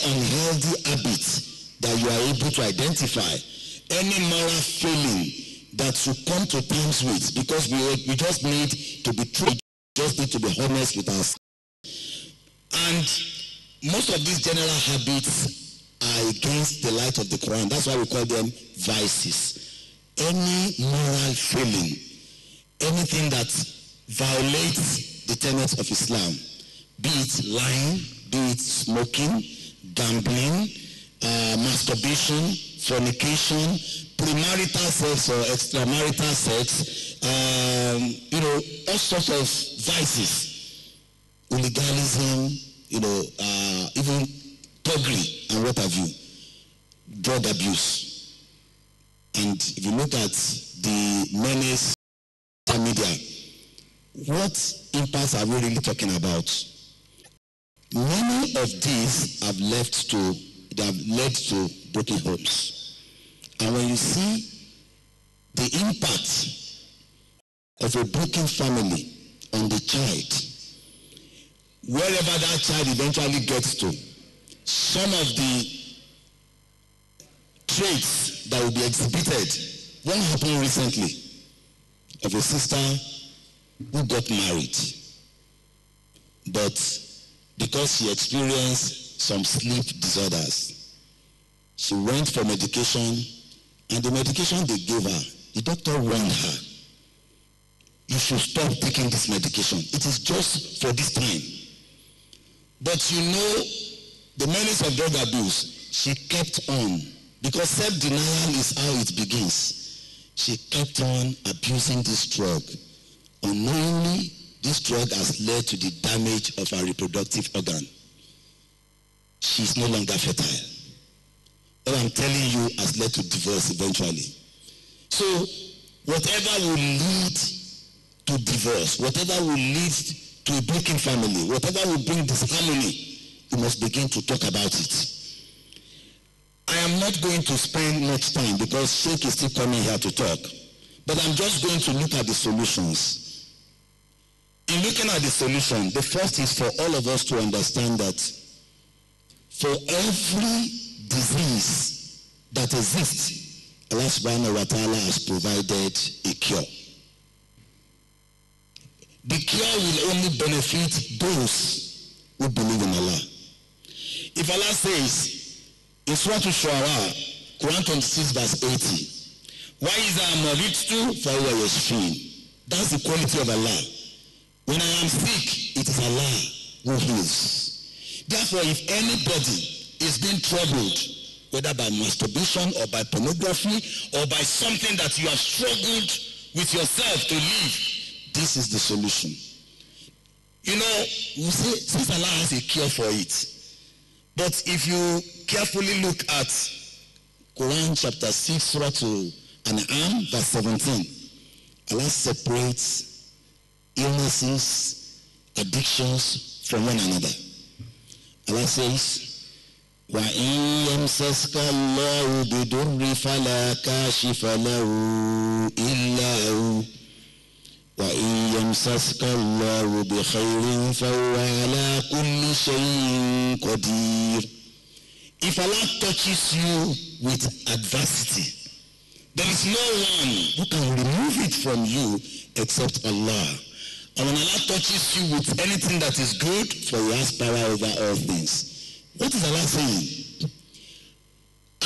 unhealthy habits that you are able to identify, any moral failing that you come to terms with, because we just need to be true, just need to be honest with us. And most of these general habits are against the light of the Quran. That's why we call them vices. Any moral failing, anything that violates the tenets of Islam, be it lying, be it smoking, gambling, masturbation, fornication, premarital sex or extramarital sex, all sorts of vices, illegalism, even thuggery and what have you, drug abuse. And if you look at the menace media, what impacts are we really talking about? Many of these have led to broken homes. And when you see the impact of a broken family on the child, wherever that child eventually gets to, some of the traits that will be exhibited. One happened recently of a sister who got married, but because she experienced some sleep disorders, she went for medication, and the medication they gave her, the doctor warned her, you should stop taking this medication. It is just for this time. But the menace of drug abuse, she kept on, because self-denial is how it begins. She kept on abusing this drug. Unknowingly, this drug has led to the damage of her reproductive organ. She is no longer fertile. What I'm telling you has led to divorce eventually. So, whatever will lead to divorce, whatever will lead to a broken family, whatever will bring disharmony, we must begin to talk about it. I am not going to spend much time because Sheikh is still coming here to talk, but I'm just going to look at the solutions. In looking at the solution, the first is for all of us to understand that for every disease that exists, Allah subhanahu wa ta'ala has provided a cure. The cure will only benefit those who believe in Allah. If Allah says, in Surah Al-Shu'ara, Quran 26 verse 80, وَإِذَا مَرِضْتُ فَهُوَ يَشْفِينِ. That's the quality of Allah. When I am sick, it is Allah who heals. Therefore, if anybody is being troubled, whether by masturbation or by pornography or by something that you have struggled with yourself to live, this is the solution. We say, since Allah has a cure for it. But if you carefully look at Quran chapter 6, Surah Al-An'am, verse 17, Allah separates illnesses, addictions from one another. Allah says, وَإِن يَمْسَسْكَ اللَّهُ بِضُرٍّ فَلَا كَاشِفَ لَهُ إِلَّا هُوَ وَإِن يَمْسَسْكَ اللَّهُ بِخَيْرٍ فَهُوَ عَلَى كُلِّ شَيْءٍ قَدِيرٌ. If Allah touches you with adversity, there is no one who can remove it from you except Allah. And when Allah touches you with anything that is good, for He has power over all things. What is Allah saying?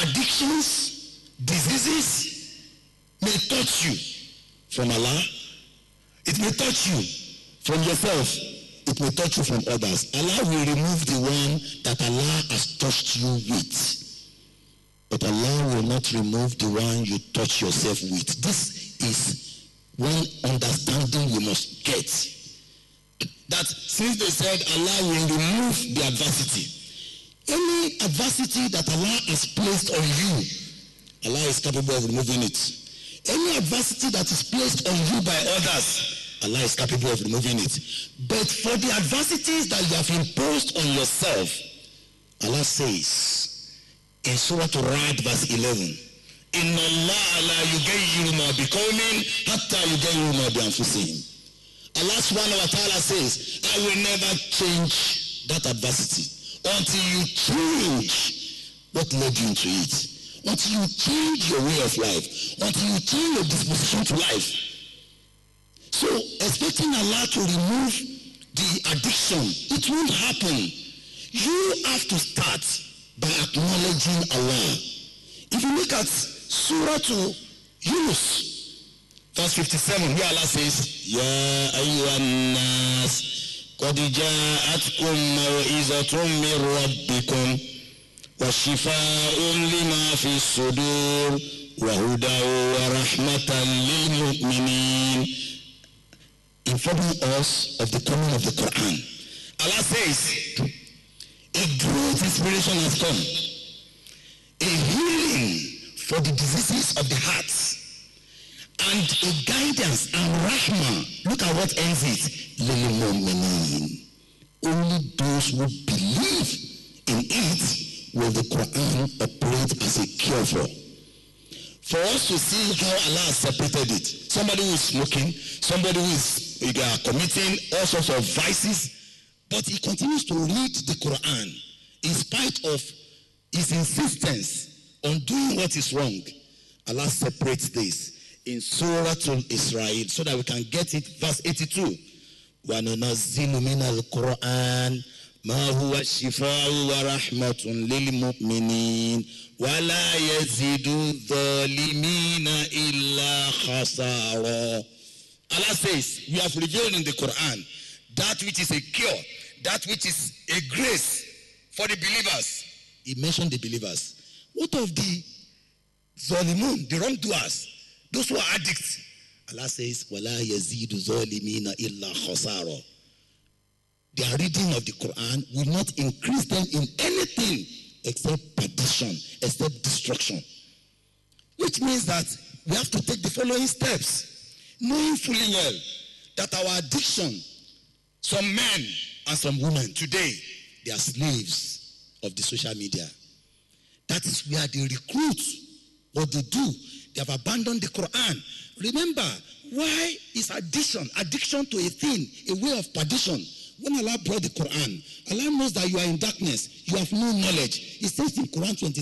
Addictions, diseases may touch you from Allah. It may touch you from yourself. It may touch you from others. Allah will remove the one that Allah has touched you with. But Allah will not remove the one you touch yourself with. This is one understanding we must get. That since they said Allah will remove the adversity, any adversity that Allah has placed on you, Allah is capable of removing it. Any adversity that is placed on you by others, Allah is capable of removing it. But for the adversities that you have imposed on yourself, Allah says in Surah Al-Ra'd verse 11, إِنَّ اللَّهَ لَا يُغَيِّرُ مَا بِقَوْمٍ حَتَّى يُغَيِّرُوا مَا بِأَنفُسِهِمْ. Allah subhanahu wa ta'ala says, I will never change that adversity until you change led you into it. Until you change your way of life, until you change your disposition to life. So expecting Allah to remove the addiction, it won't happen. You have to start by acknowledging Allah. If you look at Surah to Yunus, verse 57, where Allah says, Ya ayyuhan nas, qad ja'atkum maw'izatun min rabbikum wa shifaa'un lima fi sudur wa hudan wa rahmatan lil mu'minin. Informing us of the coming of the Quran. Allah says, a great inspiration has come. A healing for the diseases of the heart. And a guidance and rahmah. Look at what ends it. Lil mu'minin. Only those who believe in it will the Quran operate as a cure for. For us to see how Allah has separated it. Somebody who is smoking, somebody who is committing all sorts of vices, but he continues to read the Quran in spite of his insistence on doing what is wrong. Allah separates this in Surah Al-Israel so that we can get it. Verse 82. وَنُنَزِّلُ مِنَ الْقُرْآنِ مَا هُوَ الشِّفَاءُ وَرَحْمَةٌ لِلْمُؤْمِنِينَ وَلَا يَزِيدُ الظَّالِمِينَ إِلَّا خَسَارًا. Allah says, we have revealed in the Quran that which is a cure, that which is a grace for the believers. He mentioned the believers. What of the zalimun, the wrongdoers, those who are addicts? Allah says, وَلَا يَزِيدُ ظَالِمِينَ إِلَّا خَسَارًا. Their reading of the Quran will not increase them in anything except perdition, except destruction. Which means that we have to take the following steps. Knowing fully well that our addiction, some men and some women today, they are slaves of the social media. That is where they recruit what they do. They have abandoned the Quran. Remember, why is addiction to a thing, a way of perdition? When Allah brought the Quran, Allah knows that you are in darkness. You have no knowledge. It says in Quran 20,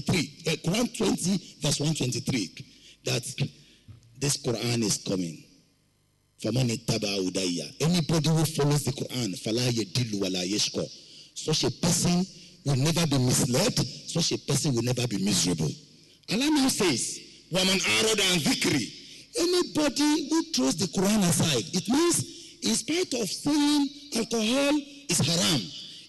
verse 123, that this Quran is coming. Anybody who follows the Quran, such a person will never be misled, such a person will never be miserable. Allah now says, anybody who throws the Quran aside, it means in spite of saying alcohol is haram,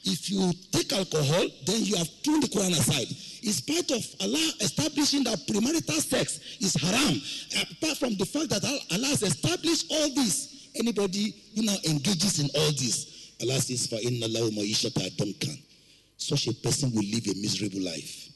if you take alcohol, then you have thrown the Quran aside. In spite of Allah establishing that premarital sex is haram, apart from the fact that Allah has established all this, anybody who now engages in all this, Allah says, فَإِنَّ اللَّهُ مَعِيشَةَ ضَنْكًا. Such a person will live a miserable life.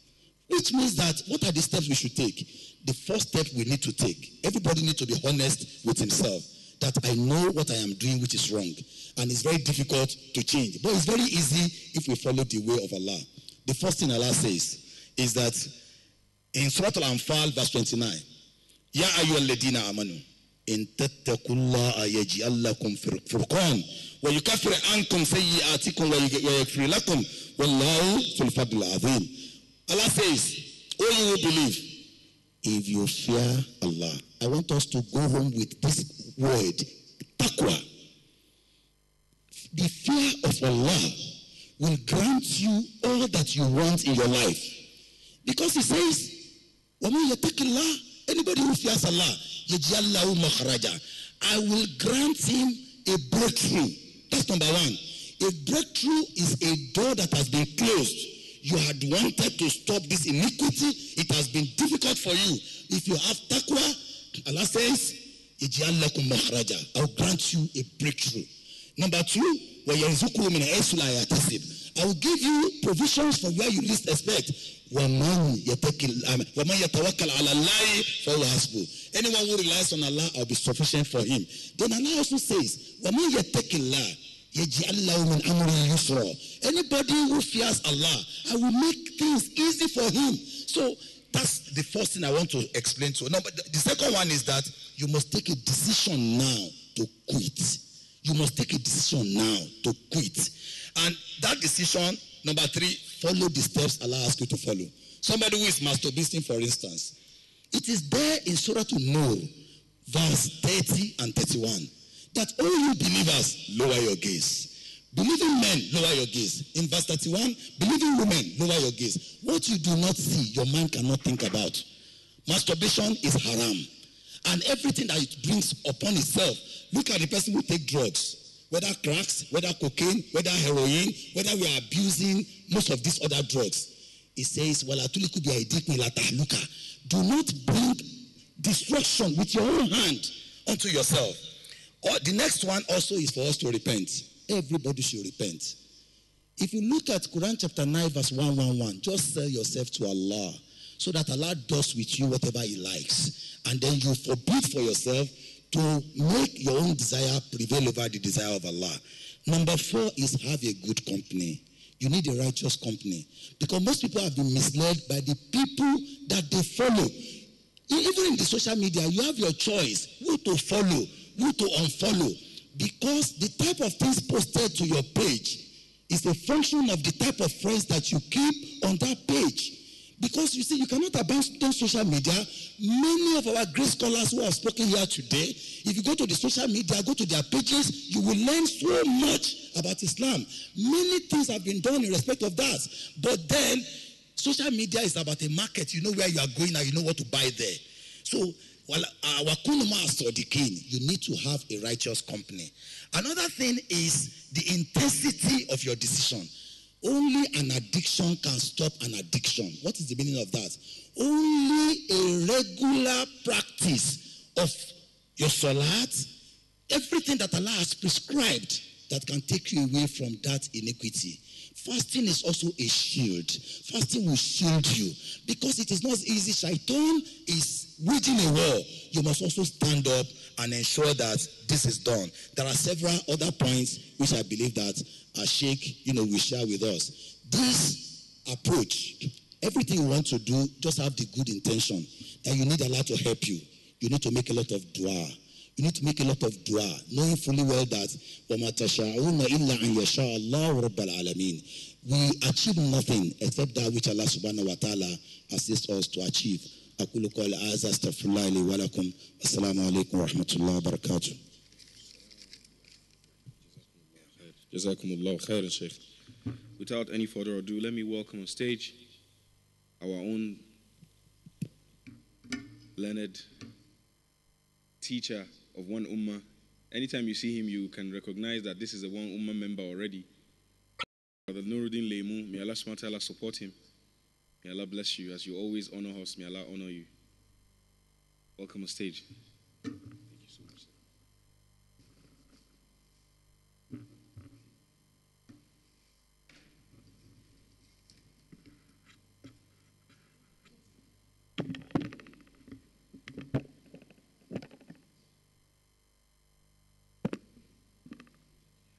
Which means that, what are the steps we should take? The first step we need to take, everybody needs to be honest with himself, that I know what I am doing which is wrong. And it's very difficult to change. But it's very easy if we follow the way of Allah. The first thing Allah says is that in Surah Al-Anfal, verse 29, Ya ayyuhal ladina amanu, in tattaqullaha yaj'al lakum furqan wa yukaffir ankum sayyi'atikum wa yaghfir lakum wallahu fil fadl azim. Allah says, oh, you will believe, if you fear Allah. I want us to go home with this word, taqwa. The fear of Allah will grant you all that you want in your life. Because he says, وَمَنْ يَتَقِ اللَّهِ, anybody who fears Allah, يَجْعَلْ لَهُ مَخْرَجًا, I will grant him a breakthrough. That's number one. A breakthrough is a door that has been closed. You had wanted to stop this iniquity. It has been difficult for you. If you have taqwa, Allah says, يَجْعَلْ لَكُمْ مَخْرَجًا, I will grant you a breakthrough. Number two, وَيَرْزُقُهُ مِنْ حَيْثُ لَا يَحْتَسِبُ, I will give you provisions from where you least expect. وَمَنْ يَتَوَكَّلْ عَلَى اللَّهِ فَهُوَ حَسْبُهُ, anyone who relies on Allah, I will be sufficient for him. Then Allah also says, وَمَنْ يَتَّقِ اللَّهِ يَجْعَلْ لَهُ مِنْ أَمْرِهِ يُسْرًا, anybody who fears Allah, I will make things easy for him. So that's the first thing I want to explain to you. No, but the second one is that you must take a decision now to quit. You must take a decision now to quit. And that decision, number three, follow the steps Allah asks you to follow. Somebody who is masturbating, for instance, it is there in Surah An-Nur, verse 30 and 31, that all you believers, lower your gaze. Believing men, lower your gaze. In verse 31, believing women, lower your gaze. What you do not see, your mind cannot think about. Masturbation is haram. And everything that it brings upon itself, look at the person who take drugs, whether cracks, whether cocaine, whether heroin, whether we are abusing most of these other drugs. It says, do not bring destruction with your own hand unto yourself. Or the next one also is for us to repent. Everybody should repent. If you look at Quran chapter 9 verse 111, just sell yourself to Allah so that Allah does with you whatever He likes. And then you forbid for yourself to make your own desire prevail over the desire of Allah. Number 4 is have a good company. You need a righteous company. Because most people have been misled by the people that they follow. Even in the social media, you have your choice who to follow, who to unfollow. Because the type of things posted to your page is a function of the type of friends that you keep on that page. Because you see, you cannot abandon social media. Many of our great scholars who have spoken here today, if you go to the social media, go to their pages, you will learn so much about Islam. Many things have been done in respect of that. But then, social media is about a market. You know where you are going and you know what to buy there. So, you need to have a righteous company. Another thing is the intensity of your decision. Only an addiction can stop an addiction. What is the meaning of that? Only a regular practice of your salat, everything that Allah has prescribed, that can take you away from that iniquity. Fasting is also a shield. Fasting will shield you because it is not easy. Shaitan is waging a war. You must also stand up and ensure that this is done. There are several other points which I believe that our Sheikh, will share with us. This approach, everything you want to do, just have the good intention that you need Allah to help you. You need to make a lot of dua. You need to make a lot of dua, knowing fully well that وَمَا تَشَاءُونَ إِلَّا أَنْ يَشَاءَ اللَّهُ رَبَّ الْعَالَمِينَ. We achieve nothing except that which Allah subhanahu wa ta'ala assists us to achieve. أقول قولي هذا أستغفر الله لي ولكم. السلام عليكم ورحمة الله وبركاته. Jazakumullah khairan, Sheikh. Without any further ado, let me welcome on stage our own learned teacher of One Ummah. Anytime you see him, you can recognize that this is a One Ummah member already. Brother Nuruddin Lemu, may Allah subhanahu wa ta'ala support him. May Allah bless you as you always honor us. May Allah honor you. Welcome on stage. Thank you so much.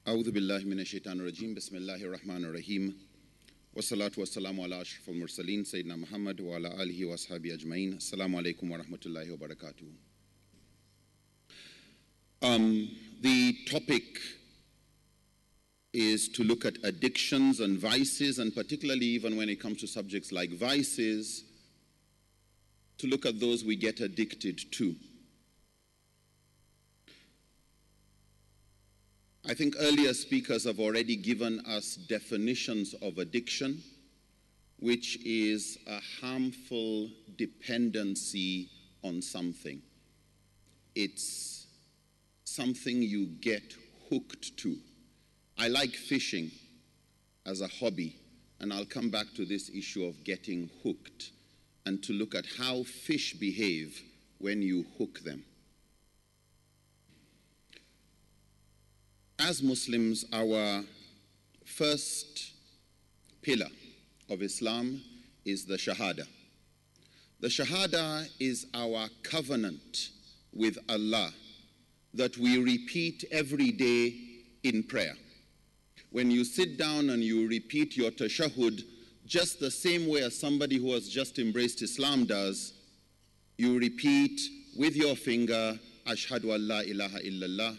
أعوذ بالله من الشيطان الرجيم بسم الله الرحمن الرحيم والصلاة والسلام على أشرف المرسلين سيدنا محمد وعلى آله وأصحابه أجمعين السلام عليكم ورحمة الله وبركاته. The topic is to look at addictions and vices, and particularly even when it comes to subjects like vices, to look at those we get addicted to. I think earlier speakers have already given us definitions of addiction, which is a harmful dependency on something. It's something you get hooked to. I like fishing as a hobby, and I'll come back to this issue of getting hooked and to look at how fish behave when you hook them. As Muslims, our first pillar of Islam is the Shahada. The Shahada is our covenant with Allah that we repeat every day in prayer. When you sit down and you repeat your tashahhud just the same way as somebody who has just embraced Islam does, you repeat with your finger, Ashhadu an la ilaha illallah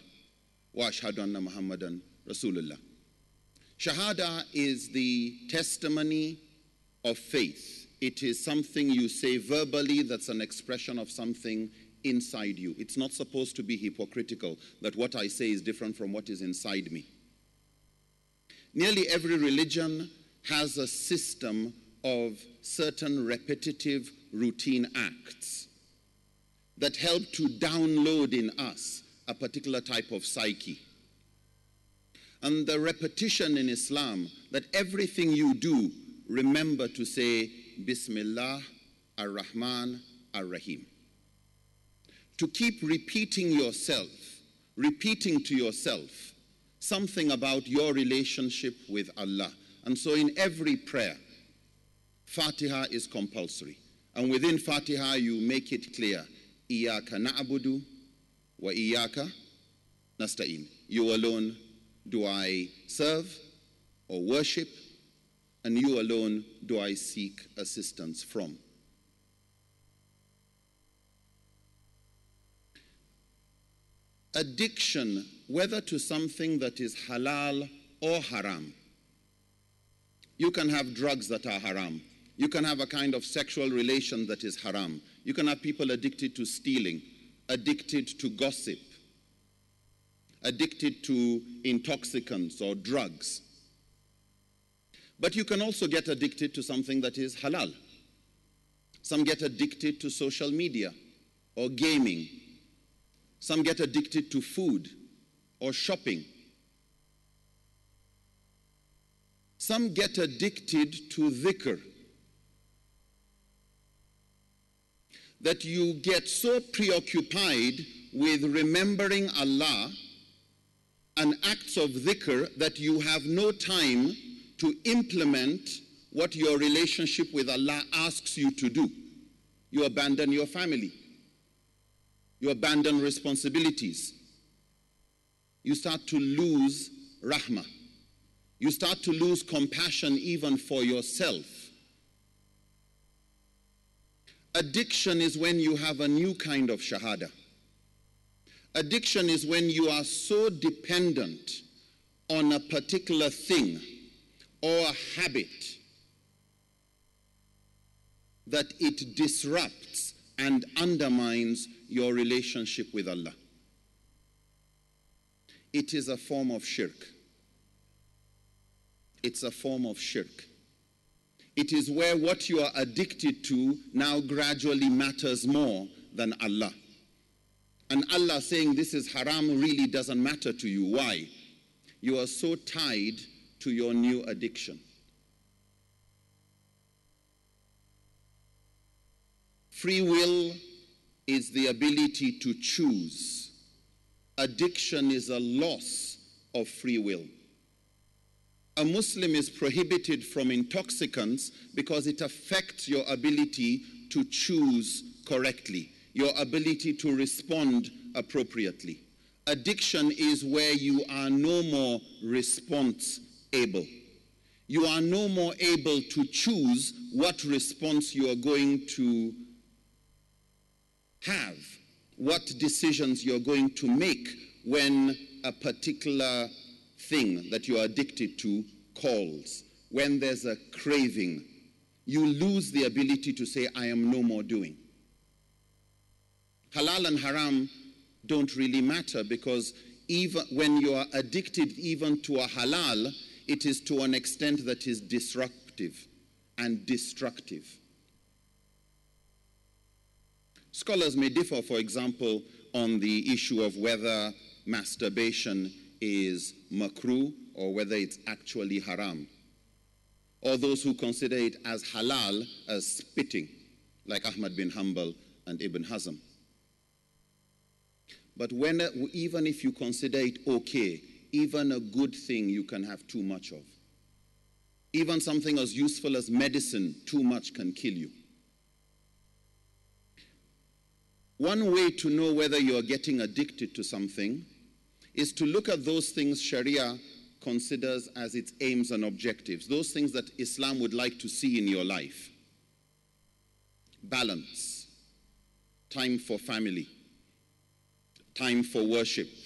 wa ashhadu anna Muhammadan Rasulullah. Shahada is the testimony of faith. It is something you say verbally that's an expression of something inside you. It's not supposed to be hypocritical, that what I say is different from what is inside me. Nearly every religion has a system of certain repetitive routine acts that help to download in us a particular type of psyche. And the repetition in Islam, that everything you do, remember to say, Bismillah, Ar-Rahman, Ar-Rahim. To keep repeating to yourself something about your relationship with Allah. And so in every prayer, Fatiha is compulsory. And within Fatiha, you make it clear, Iyaka na'budu wa iyaka nasta'in. You alone do I serve or worship, and you alone do I seek assistance from. Addiction, whether to something that is halal or haram. You can have drugs that are haram. You can have a kind of sexual relation that is haram. You can have people addicted to stealing, addicted to gossip, addicted to intoxicants or drugs. But you can also get addicted to something that is halal. Some get addicted to social media or gaming. Some get addicted to food or shopping. Some get addicted to dhikr. That you get so preoccupied with remembering Allah and acts of dhikr that you have no time to implement what your relationship with Allah asks you to do. You abandon your family. You abandon responsibilities. You start to lose rahmah. You start to lose compassion even for yourself. Addiction is when you have a new kind of shahada. Addiction is when you are so dependent on a particular thing or a habit that it disrupts and undermines your relationship with Allah. It is a form of shirk. It's a form of shirk. It is where what you are addicted to now gradually matters more than Allah. And Allah saying this is haram really doesn't matter to you. Why? You are so tied to your new addiction. Free will is the ability to choose. Addiction is a loss of free will. A Muslim is prohibited from intoxicants because it affects your ability to choose correctly, your ability to respond appropriately. Addiction is where you are no more response able. You are no more able to choose what response you are going to have, what decisions you're going to make when a particular thing that you are addicted to calls. When there's a craving, you lose the ability to say, I am no more doing. Halal and haram don't really matter, because even when you are addicted even to a halal, it is to an extent that is disruptive and destructive. Scholars may differ, for example, on the issue of whether masturbation is makruh or whether it's actually haram. Or those who consider it as halal as spitting, like Ahmad bin Hanbal and Ibn Hazm. But even if you consider it okay, even a good thing you can have too much of. Even something as useful as medicine, too much can kill you. One way to know whether you're getting addicted to something is to look at those things Sharia considers as its aims and objectives, those things that Islam would like to see in your life. Balance, time for family, time for worship,